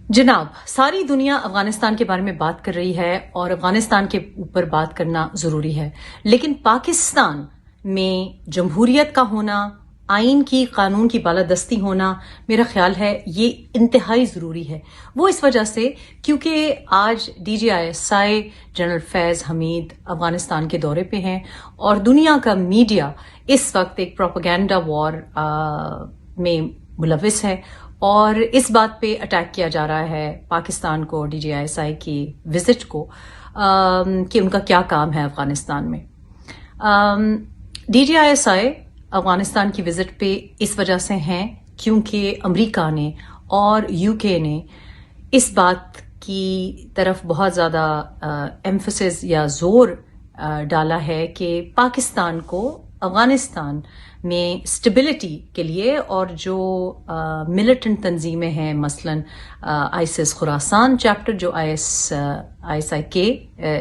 جناب، ساری دنیا افغانستان کے بارے میں بات کر رہی ہے اور افغانستان کے اوپر بات کرنا ضروری ہے، لیکن پاکستان میں جمہوریت کا ہونا، آئین کی قانون کی بالادستی ہونا، میرا خیال ہے یہ انتہائی ضروری ہے۔ وہ اس وجہ سے کیونکہ آج DGISI جنرل فیض حمید افغانستان کے دورے پہ ہیں اور دنیا کا میڈیا اس وقت ایک پروپیگنڈا وار میں ملوث ہے اور اس بات پہ اٹیک کیا جا رہا ہے پاکستان کو، DGISI کی وزٹ کو، کہ ان کا کیا کام ہے افغانستان میں۔ DGISI افغانستان کی وزٹ پہ اس وجہ سے ہیں کیونکہ امریکہ نے اور UK نے اس بات کی طرف بہت زیادہ ایمفسس یا زور ڈالا ہے کہ پاکستان کو افغانستان میں اسٹیبلٹی کے لیے اور جو ملیٹنٹ تنظیمیں ہیں، مثلاً ISIS خراسان چیپٹر جو ISIK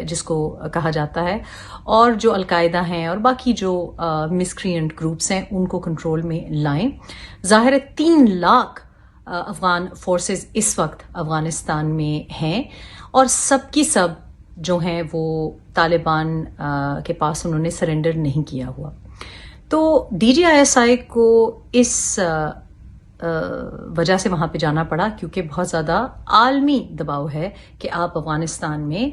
جس کو کہا جاتا ہے، اور جو القاعدہ ہیں اور باقی جو مسکرینٹ گروپس ہیں، ان کو کنٹرول میں لائیں۔ ظاہر ہے 3 لاکھ افغان فورسز اس وقت افغانستان میں ہیں اور سب کی سب جو ہیں وہ طالبان کے پاس انہوں نے سرنڈر نہیں کیا ہوا۔ تو DGISI کو اس وجہ سے وہاں پہ جانا پڑا کیونکہ بہت زیادہ عالمی دباؤ ہے کہ آپ افغانستان میں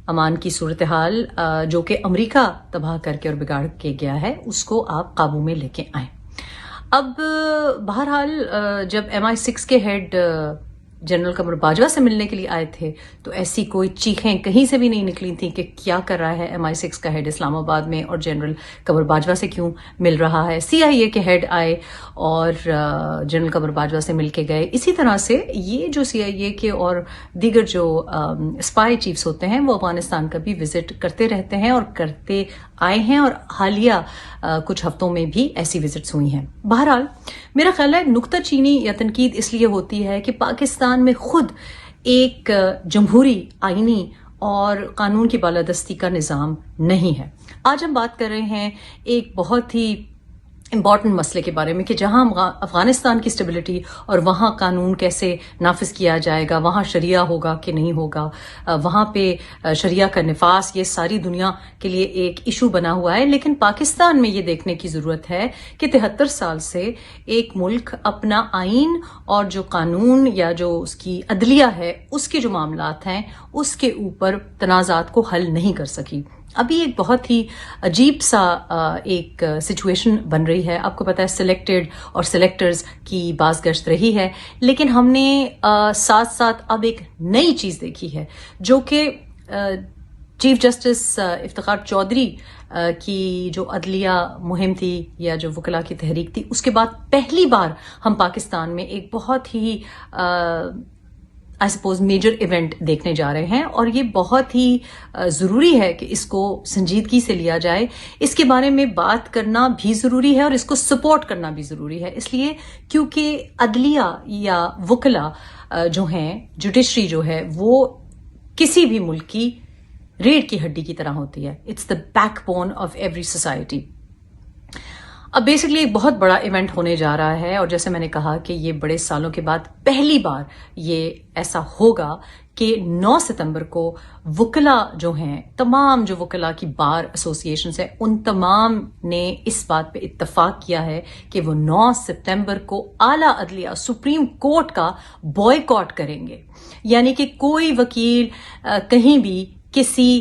امان کی صورتحال جو کہ امریکہ تباہ کر کے اور بگاڑ کے گیا ہے، اس کو آپ قابو میں لے کے آئیں۔ اب بہرحال جب MI6 کے ہیڈ جنرل قمر باجوہ سے ملنے کے لیے آئے تھے تو ایسی کوئی چیخیں کہیں سے بھی نہیں نکلی تھیں کہ کیا کر رہا ہے MI6 کا ہیڈ اسلام آباد میں اور جنرل قمر باجوہ سے کیوں مل رہا ہے۔ CIA کے ہیڈ آئے اور جنرل قمر باجوہ سے مل کے گئے۔ اسی طرح سے یہ جو CIA کے اور دیگر جو اسپائی چیفز ہوتے ہیں وہ افغانستان کا بھی وزٹ کرتے رہتے ہیں اور کرتے آئے ہیں، اور حالیہ کچھ ہفتوں میں بھی ایسی وزٹس ہوئی ہیں۔ بہرحال میرا خیال ہے نکتہ چینی یا تنقید اس لیے ہوتی ہے کہ پاکستان میں خود ایک جمہوری، آئینی اور قانون کی بالادستی کا نظام نہیں ہے۔ آج ہم بات کر رہے ہیں ایک بہت ہی امپورٹنٹ مسئلے کے بارے میں کہ جہاں افغانستان کی اسٹیبلٹی اور وہاں قانون کیسے نافذ کیا جائے گا، وہاں شریعہ ہوگا کہ نہیں ہوگا، وہاں پہ شریعہ کا نفاذ، یہ ساری دنیا کے لیے ایک ایشو بنا ہوا ہے۔ لیکن پاکستان میں یہ دیکھنے کی ضرورت ہے کہ 73 سال سے ایک ملک اپنا آئین اور جو قانون یا جو اس کی عدلیہ ہے، اس کے جو معاملات ہیں، اس کے اوپر تنازعات کو حل نہیں کر سکی۔ ابھی ایک بہت ہی عجیب سا ایک سچویشن بن رہی ہے۔ آپ کو پتا ہے سلیکٹڈ اور سلیکٹرز کی باز گشت رہی ہے، لیکن ہم نے ساتھ ساتھ اب ایک نئی چیز دیکھی ہے جو کہ چیف جسٹس افتخار چودھری کی جو عدلیہ مہم تھی یا جو وکلاء کی تحریک تھی، اس کے بعد پہلی بار ہم پاکستان میں ایک بہت ہی آئی سپوز میجر ایونٹ دیکھنے جا رہے ہیں، اور یہ بہت ہی ضروری ہے کہ اس کو سنجیدگی سے لیا جائے۔ اس کے بارے میں بات کرنا بھی ضروری ہے اور اس کو سپورٹ کرنا بھی ضروری ہے، اس لیے کیونکہ عدلیہ یا وکلاء جو ہیں، جوڈیشری جو ہے، وہ کسی بھی ملک کی ریڑھ کی ہڈی کی طرح ہوتی ہے۔ It's the backbone of every society. اب بیسکلی ایک بہت بڑا ایونٹ ہونے جا رہا ہے، اور جیسے میں نے کہا کہ یہ بڑے سالوں کے بعد پہلی بار یہ ایسا ہوگا کہ 9 ستمبر کو وکلاء جو ہیں، تمام جو وکلاء کی بار ایسوسی ایشنز ہیں، ان تمام نے اس بات پہ اتفاق کیا ہے کہ وہ 9 ستمبر کو اعلیٰ عدلیہ سپریم کورٹ کا بوائیکاٹ کریں گے۔ یعنی کہ کوئی وکیل کہیں بھی کسی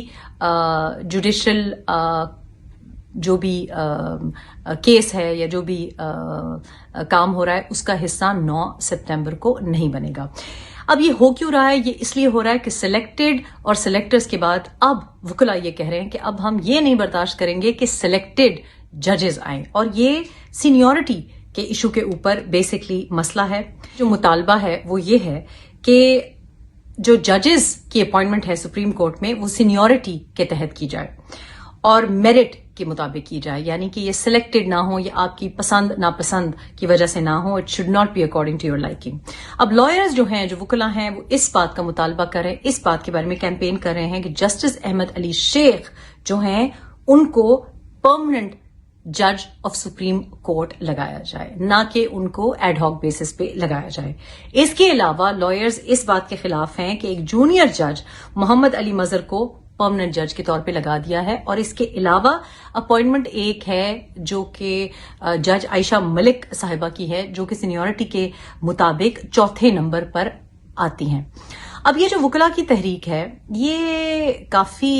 جوڈیشل جو بھی کیس ہے یا جو بھی کام ہو رہا ہے، اس کا حصہ 9 ستمبر کو نہیں بنے گا۔ اب یہ ہو کیوں رہا ہے؟ یہ اس لیے ہو رہا ہے کہ سلیکٹڈ اور سلیکٹرز کے بعد اب وکلاء یہ کہہ رہے ہیں کہ اب ہم یہ نہیں برداشت کریں گے کہ سلیکٹڈ ججز آئیں، اور یہ سینیورٹی کے ایشو کے اوپر بیسکلی مسئلہ ہے۔ جو مطالبہ ہے وہ یہ ہے کہ جو ججز کی اپوائنٹمنٹ ہے سپریم کورٹ میں، وہ سینیورٹی کے تحت کی جائے اور میرٹ کے مطابق کی جائے، یعنی کہ یہ سلیکٹڈ نہ ہو، یہ آپ کی پسند ناپسند کی وجہ سے نہ ہو۔ It should not be according to your liking. اب لائرز جو ہیں، جو وکلاء ہیں، وہ اس بات کا مطالبہ کر رہے ہیں، اس بات کے بارے میں کیمپین کر رہے ہیں کہ جسٹس احمد علی شیخ جو ہیں ان کو پرماننٹ جج آف سپریم کورٹ لگایا جائے، نہ کہ ان کو ایڈ ہاک بیسس پہ لگایا جائے۔ اس کے علاوہ لائرز اس بات کے خلاف ہیں کہ ایک جونیئر جج محمد علی مظہر کو پرماننٹ جج کے طور پہ لگا دیا ہے، اور اس کے علاوہ اپوائنٹمنٹ ایک ہے جو کہ جج عائشہ ملک صاحبہ کی ہے، جو کہ سینیورٹی کے مطابق چوتھے نمبر پر آتی ہیں۔ اب یہ جو وکلاء کی تحریک ہے، یہ کافی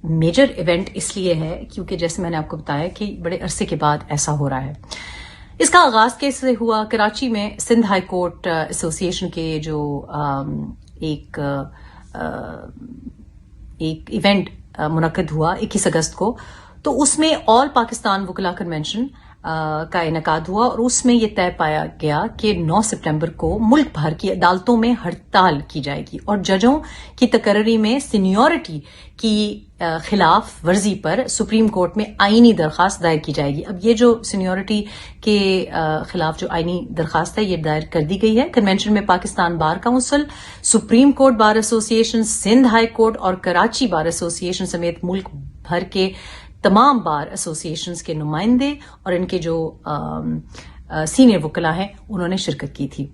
میجر ایونٹ اس لیے ہے کیونکہ جیسے میں نے آپ کو بتایا کہ بڑے عرصے کے بعد ایسا ہو رہا ہے۔ اس کا آغاز کیسے ہوا؟ کراچی میں سندھ ہائی کورٹ ایسوسی ایشن کے جو ایک ایونٹ منعقد ہوا 21 اگست کو، تو اس میں آل پاکستان وکلاء کنونشن کا انعقاد ہوا، اور اس میں یہ طے پایا گیا کہ 9 سپٹمبر کو ملک بھر کی عدالتوں میں ہڑتال کی جائے گی اور ججوں کی تقرری میں سینیورٹی کی خلاف ورزی پر سپریم کورٹ میں آئینی درخواست دائر کی جائے گی۔ اب یہ جو سینیورٹی کے خلاف جو آئینی درخواست ہے، یہ دائر کر دی گئی ہے۔ کنونشن میں Pakistan bar council, supreme court bar ایسوسی ایشن، سندھ ہائی کورٹ اور کراچی بار ایسوسی ایشن سمیت ملک بھر کے تمام بار ایسوسی ایشنز کے نمائندے اور ان کے جو سینئر وکلاء ہیں انہوں نے شرکت کی تھی۔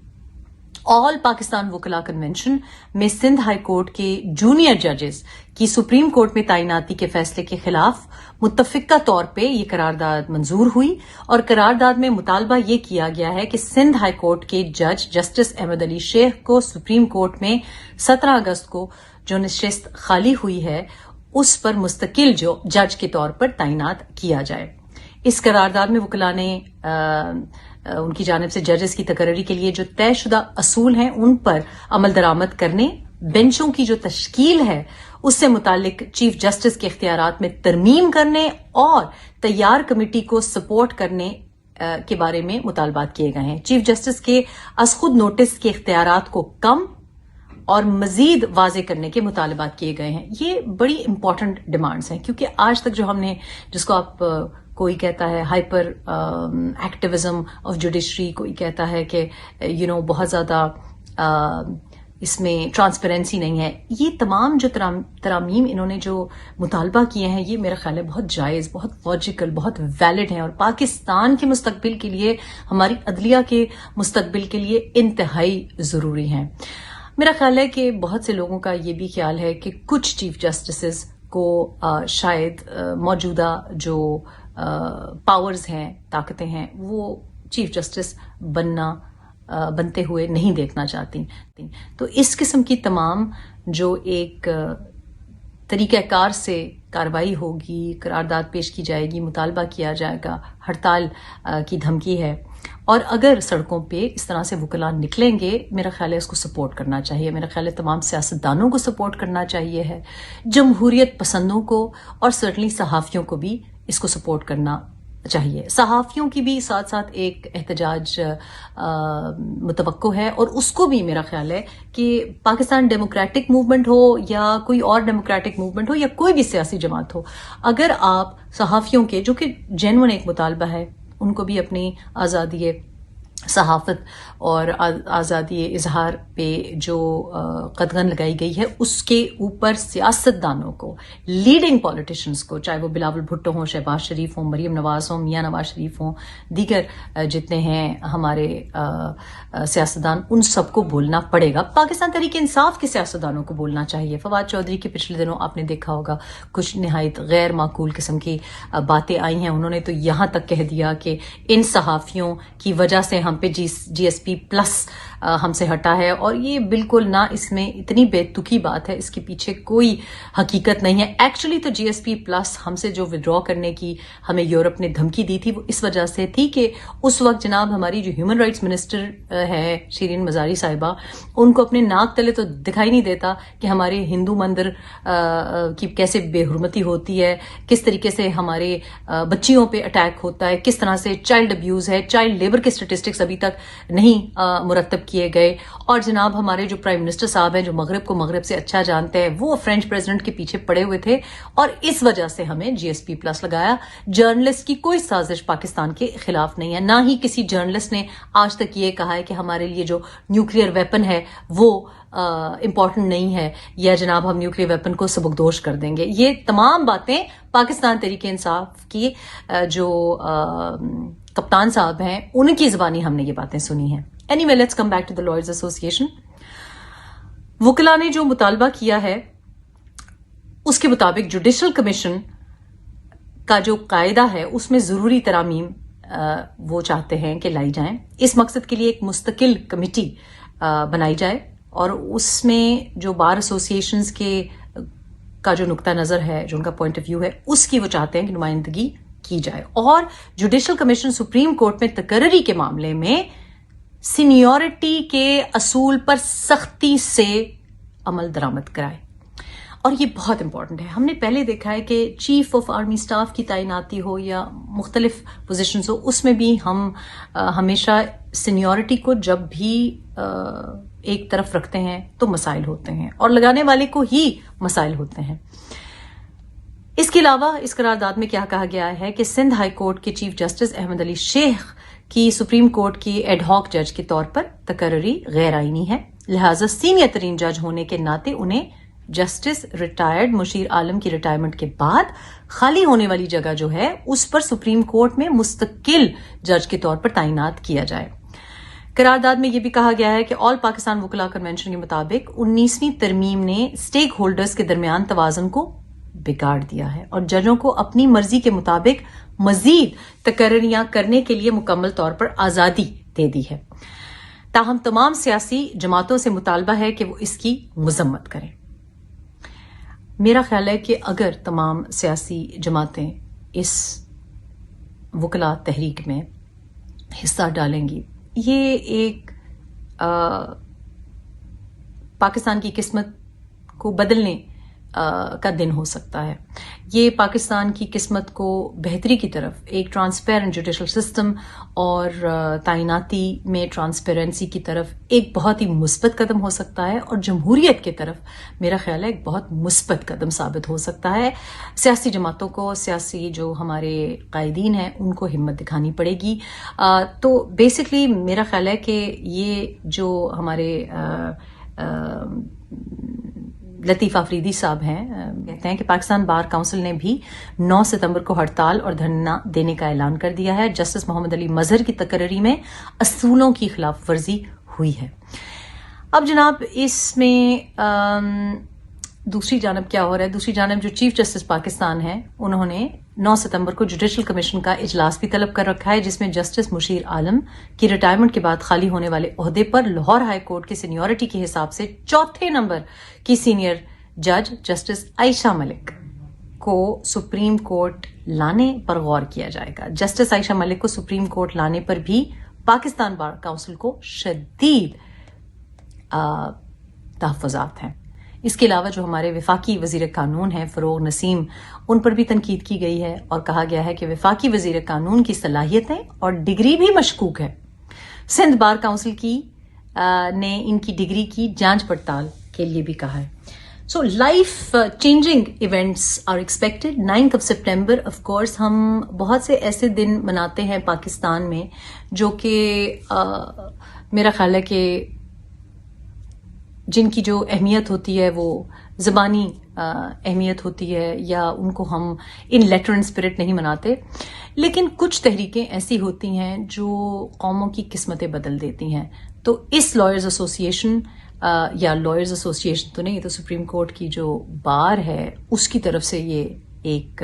آل پاکستان وکلاء کنونشن میں سندھ ہائی کورٹ کے جونیئر ججز کی سپریم کورٹ میں تعیناتی کے فیصلے کے خلاف متفقہ طور پہ یہ قرارداد منظور ہوئی، اور قرارداد میں مطالبہ یہ کیا گیا ہے کہ سندھ ہائی کورٹ کے جج جسٹس احمد علی شیخ کو سپریم کورٹ میں 17 اگست کو جو نشست خالی ہوئی ہے اس پر مستقل جو جج کے طور پر تعینات کیا جائے۔ اس قرارداد میں وکلاء نے ان کی جانب سے ججز کی تقرری کے لیے جو طے شدہ اصول ہیں ان پر عمل درآمد کرنے، بینچوں کی جو تشکیل ہے اس سے متعلق چیف جسٹس کے اختیارات میں ترمیم کرنے اور تیار کمیٹی کو سپورٹ کرنے کے بارے میں مطالبات کیے گئے ہیں۔ چیف جسٹس کے از خود نوٹس کے اختیارات کو کم اور مزید واضح کرنے کے مطالبات کیے گئے ہیں۔ یہ بڑی امپورٹنٹ ڈیمانڈز ہیں کیونکہ آج تک جو ہم نے، جس کو آپ کوئی کہتا ہے ہائپر ایکٹیویزم آف جوڈیشری، کوئی کہتا ہے کہ بہت زیادہ اس میں ٹرانسپیرنسی نہیں ہے، یہ تمام جو ترامیم انہوں نے جو مطالبہ کیے ہیں یہ میرا خیال ہے بہت جائز، بہت لاجیکل، بہت ویلڈ ہیں، اور پاکستان کے مستقبل کے لیے، ہماری عدلیہ کے مستقبل کے لیے انتہائی ضروری ہیں۔ میرا خیال ہے کہ بہت سے لوگوں کا یہ بھی خیال ہے کہ کچھ چیف جسٹسز کو شاید موجودہ جو پاورز ہیں، طاقتیں ہیں، وہ چیف جسٹس بنتے ہوئے نہیں دیکھنا چاہتی۔ تو اس قسم کی تمام جو ایک طریقہ کار سے کارروائی ہوگی، قرارداد پیش کی جائے گی، مطالبہ کیا جائے گا، ہڑتال کی دھمکی ہے، اور اگر سڑکوں پہ اس طرح سے وکلاء نکلیں گے، میرا خیال ہے اس کو سپورٹ کرنا چاہیے۔ میرا خیال ہے تمام سیاستدانوں کو سپورٹ کرنا چاہیے ہے، جمہوریت پسندوں کو، اور سرٹنلی صحافیوں کو بھی اس کو سپورٹ کرنا چاہیے۔ صحافیوں کی بھی ساتھ ساتھ ایک احتجاج متوقع ہے، اور اس کو بھی میرا خیال ہے کہ پاکستان ڈیموکریٹک موومنٹ ہو یا کوئی اور ڈیموکریٹک موومنٹ ہو یا کوئی بھی سیاسی جماعت ہو، اگر آپ صحافیوں کے جو کہ جینوئن ایک مطالبہ ہے، ان کو بھی اپنی آزادی صحافت اور آزادی اظہار پہ جو قدغن لگائی گئی ہے، اس کے اوپر سیاستدانوں کو، لیڈنگ پولیٹیشنز کو، چاہے وہ بلاول بھٹو ہوں، شہباز شریف ہوں، مریم نواز ہوں، میاں نواز شریف ہوں، دیگر جتنے ہیں ہمارے سیاستدان، ان سب کو بولنا پڑے گا۔ پاکستان تحریک انصاف کے سیاستدانوں کو بولنا چاہیے۔ فواد چودھری کے پچھلے دنوں آپ نے دیکھا ہوگا کچھ نہایت غیر معقول قسم کی باتیں آئی ہیں، انہوں نے تو یہاں تک کہہ دیا کہ ان صحافیوں کی وجہ سے ہم پہ جی ایس پی پلس ہم سے ہٹا ہے، اور یہ بالکل نہ، اس میں اتنی بے تکی بات ہے، اس کے پیچھے کوئی حقیقت نہیں ہے۔ ایکچولی تو جی ایس پی پلس ہم سے جو ودرا کرنے کی ہمیں یورپ نے دھمکی دی تھی، وہ اس وجہ سے تھی کہ اس وقت جناب ہماری جو ہیومن رائٹس منسٹر ہے شیرین مزاری صاحبہ، ان کو اپنے ناک تلے تو دکھائی نہیں دیتا کہ ہمارے ہندو مندر کی کیسے بے حرمتی ہوتی ہے، کس طریقے سے ہمارے بچیوں پہ اٹیک ہوتا ہے، کس طرح سے چائلڈ ابیوز ہے، چائلڈ لیبر کے اسٹیٹسٹکس ابھی تک نہیں مرتب کیے گئے. اور جناب ہمارے جو پرائم منسٹر صاحب ہیں جو مغرب کو مغرب سے اچھا جانتے ہیں وہ فرینچ پریزیڈنٹ کے پیچھے پڑے ہوئے تھے اور اس وجہ سے ہمیں GSP+ لگایا. جرنلسٹ کی کوئی سازش پاکستان کے خلاف نہیں ہے, نہ ہی کسی جرنلسٹ نے آج تک یہ کہا ہے کہ ہمارے لیے جو نیوکلیئر ویپن ہے وہ امپورٹنٹ نہیں ہے یا جناب ہم نیوکلیئر ویپن کو سبکدوش کر دیں گے. یہ تمام باتیں پاکستان تحریک انصاف کی جو کپتان صاحب ہیں ان کی زبانی ہم نے یہ باتیں سنی ہیں. Anyway let's come back to the lawyers association. وکلاء نے جو مطالبہ کیا ہے اس کے مطابق جوڈیشل کمیشن کا جو قاعدہ ہے اس میں ضروری ترامیم وہ چاہتے ہیں کہ لائی جائیں. اس مقصد کے لیے ایک مستقل کمیٹی بنائی جائے اور اس میں جو بار ایسوسیشنز کا جو نقطہ نظر ہے جو ان کا پوائنٹ آف ویو ہے اس کی وہ چاہتے ہیں کہ نمائندگی کی جائے. اور جوڈیشل کمیشن سپریم کورٹ میں تقرری کے معاملے میں سینیورٹی کے اصول پر سختی سے عمل درآمد کرائے. اور یہ بہت امپورٹنٹ ہے. ہم نے پہلے دیکھا ہے کہ چیف آف آرمی سٹاف کی تعیناتی ہو یا مختلف پوزیشنز ہو اس میں بھی ہم ہمیشہ سینیورٹی کو جب بھی ایک طرف رکھتے ہیں تو مسائل ہوتے ہیں اور لگانے والے کو ہی مسائل ہوتے ہیں. اس کے علاوہ اس قرارداد میں کیا کہا گیا ہے کہ سندھ ہائی کورٹ کے چیف جسٹس احمد علی شیخ کی سپریم کورٹ کی ایڈ ہاک جج کے طور پر تقرری غیر آئینی ہے, لہذا سینئر ترین جج ہونے کے ناطے انہیں جسٹس ریٹائرڈ مشیر عالم کی ریٹائرمنٹ کے بعد خالی ہونے والی جگہ جو ہے اس پر سپریم کورٹ میں مستقل جج کے طور پر تعینات کیا جائے. قرارداد میں یہ بھی کہا گیا ہے کہ آل پاکستان وکلاء کنونشن کے مطابق 19ویں ترمیم نے اسٹیک ہولڈرز کے درمیان توازن کو بگاڑ دیا ہے اور ججوں کو اپنی مرضی کے مطابق مزید تقرریاں کرنے کے لیے مکمل طور پر آزادی دے دی ہے. تاہم تمام سیاسی جماعتوں سے مطالبہ ہے کہ وہ اس کی مذمت کریں. میرا خیال ہے کہ اگر تمام سیاسی جماعتیں اس وکلاء تحریک میں حصہ ڈالیں گی یہ ایک پاکستان کی قسمت کو بدلنے کا دن ہو سکتا ہے. یہ پاکستان کی قسمت کو بہتری کی طرف ایک ٹرانسپیرنٹ جوڈیشل سسٹم اور تعیناتی میں ٹرانسپیرنسی کی طرف ایک بہت ہی مثبت قدم ہو سکتا ہے اور جمہوریت کی طرف میرا خیال ہے ایک بہت مثبت قدم ثابت ہو سکتا ہے. سیاسی جماعتوں کو سیاسی جو ہمارے قائدین ہیں ان کو ہمت دکھانی پڑے گی. تو بیسکلی میرا خیال ہے کہ یہ جو ہمارے لطیف آفریدی صاحب ہیں کہتے ہیں کہ پاکستان بار کونسل نے بھی 9 ستمبر کو ہڑتال اور دھرنا دینے کا اعلان کر دیا ہے. جسٹس محمد علی مظہر کی تقرری میں اصولوں کی خلاف ورزی ہوئی ہے. اب جناب اس میں دوسری جانب کیا ہو رہا ہے؟ دوسری جانب جو چیف جسٹس پاکستان ہیں انہوں نے 9 ستمبر کو جوڈیشل کمیشن کا اجلاس بھی طلب کر رکھا ہے جس میں جسٹس مشیر عالم کی ریٹائرمنٹ کے بعد خالی ہونے والے عہدے پر لاہور ہائی کورٹ کی سینیورٹی کے حساب سے 4تھے نمبر کی سینئر جج جسٹس عائشہ ملک کو سپریم کورٹ لانے پر غور کیا جائے گا. جسٹس عائشہ ملک کو سپریم کورٹ لانے پر بھی پاکستان بار کونسل کو شدید تحفظات ہیں. اس کے علاوہ جو ہمارے وفاقی وزیر قانون ہیں فروغ نسیم ان پر بھی تنقید کی گئی ہے اور کہا گیا ہے کہ وفاقی وزیر قانون کی صلاحیتیں اور ڈگری بھی مشکوک ہے. سندھ بار کونسل نے ان کی ڈگری کی جانچ پڑتال کے لیے بھی کہا ہے. So life changing events are expected. 9 September of course ہم بہت سے ایسے دن مناتے ہیں پاکستان میں جو کہ میرا خیال ہے کہ جن کی جو اہمیت ہوتی ہے وہ زبانی اہمیت ہوتی ہے یا ان کو ہم ان لیٹر اینڈ اسپرٹ نہیں مناتے, لیکن کچھ تحریکیں ایسی ہوتی ہیں جو قوموں کی قسمتیں بدل دیتی ہیں. تو اس لائرز ایسوسیشن یا لائرز ایسوسیشن تو نہیں, تو سپریم کورٹ کی جو بار ہے اس کی طرف سے یہ ایک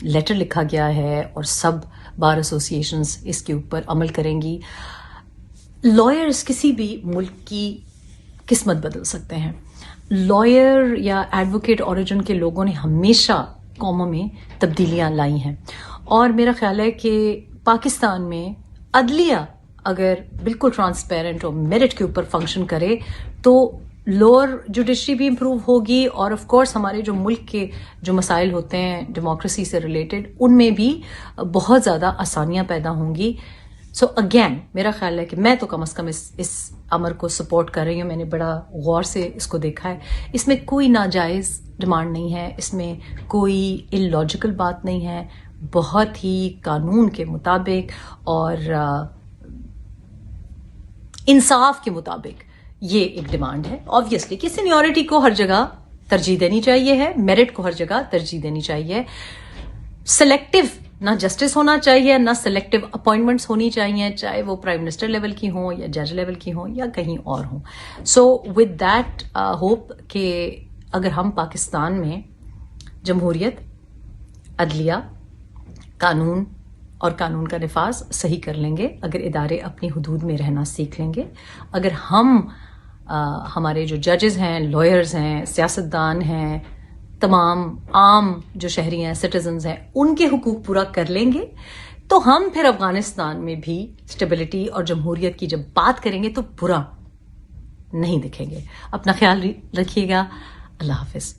لیٹر لکھا گیا ہے اور سب بار ایسوسیشنز اس کے اوپر عمل کریں گی. لائرز کسی بھی ملک کی قسمت بدل سکتے ہیں. لائر یا ایڈوکیٹ اوریجن کے لوگوں نے ہمیشہ قوموں میں تبدیلیاں لائی ہیں اور میرا خیال ہے کہ پاکستان میں عدلیہ اگر بالکل ٹرانسپیرنٹ اور میرٹ کے اوپر فنکشن کرے تو لوور جوڈیشری بھی امپروو ہوگی اور آف کورس ہمارے جو ملک کے جو مسائل ہوتے ہیں ڈیموکریسی سے ریلیٹڈ ان میں بھی بہت زیادہ آسانیاں پیدا ہوں گی. سو اگین میرا خیال ہے کہ میں تو کم از کم اس امر کو سپورٹ کر رہی ہوں. میں نے بڑا غور سے اس کو دیکھا ہے. اس میں کوئی ناجائز ڈیمانڈ نہیں ہے, اس میں کوئی اللاجیکل بات نہیں ہے, بہت ہی قانون کے مطابق اور انصاف کے مطابق یہ ایک ڈیمانڈ ہے. آبویسلی کہ سینیورٹی کو ہر جگہ ترجیح دینی چاہیے ہے, میرٹ کو ہر جگہ ترجیح دینی چاہیے. سلیکٹو نہ جسٹس ہونا چاہیے, نہ سلیکٹو اپوائنٹمنٹس ہونی چاہیے, چاہے وہ پرائم منسٹر لیول کی ہوں یا جج لیول کی ہوں یا کہیں اور ہوں. سو ود دیٹ ہوپ کہ اگر ہم پاکستان میں جمہوریت, عدلیہ, قانون اور قانون کا نفاذ صحیح کر لیں گے, اگر ادارے اپنی حدود میں رہنا سیکھ لیں گے, اگر ہم ہمارے جو ججز ہیں, لائرز ہیں, سیاستدان ہیں, تمام عام جو شہری ہیں, سٹیزنز ہیں, ان کے حقوق پورا کر لیں گے, تو ہم پھر افغانستان میں بھی اسٹیبلٹی اور جمہوریت کی جب بات کریں گے تو برا نہیں دکھیں گے. اپنا خیال رکھیے گا. اللہ حافظ.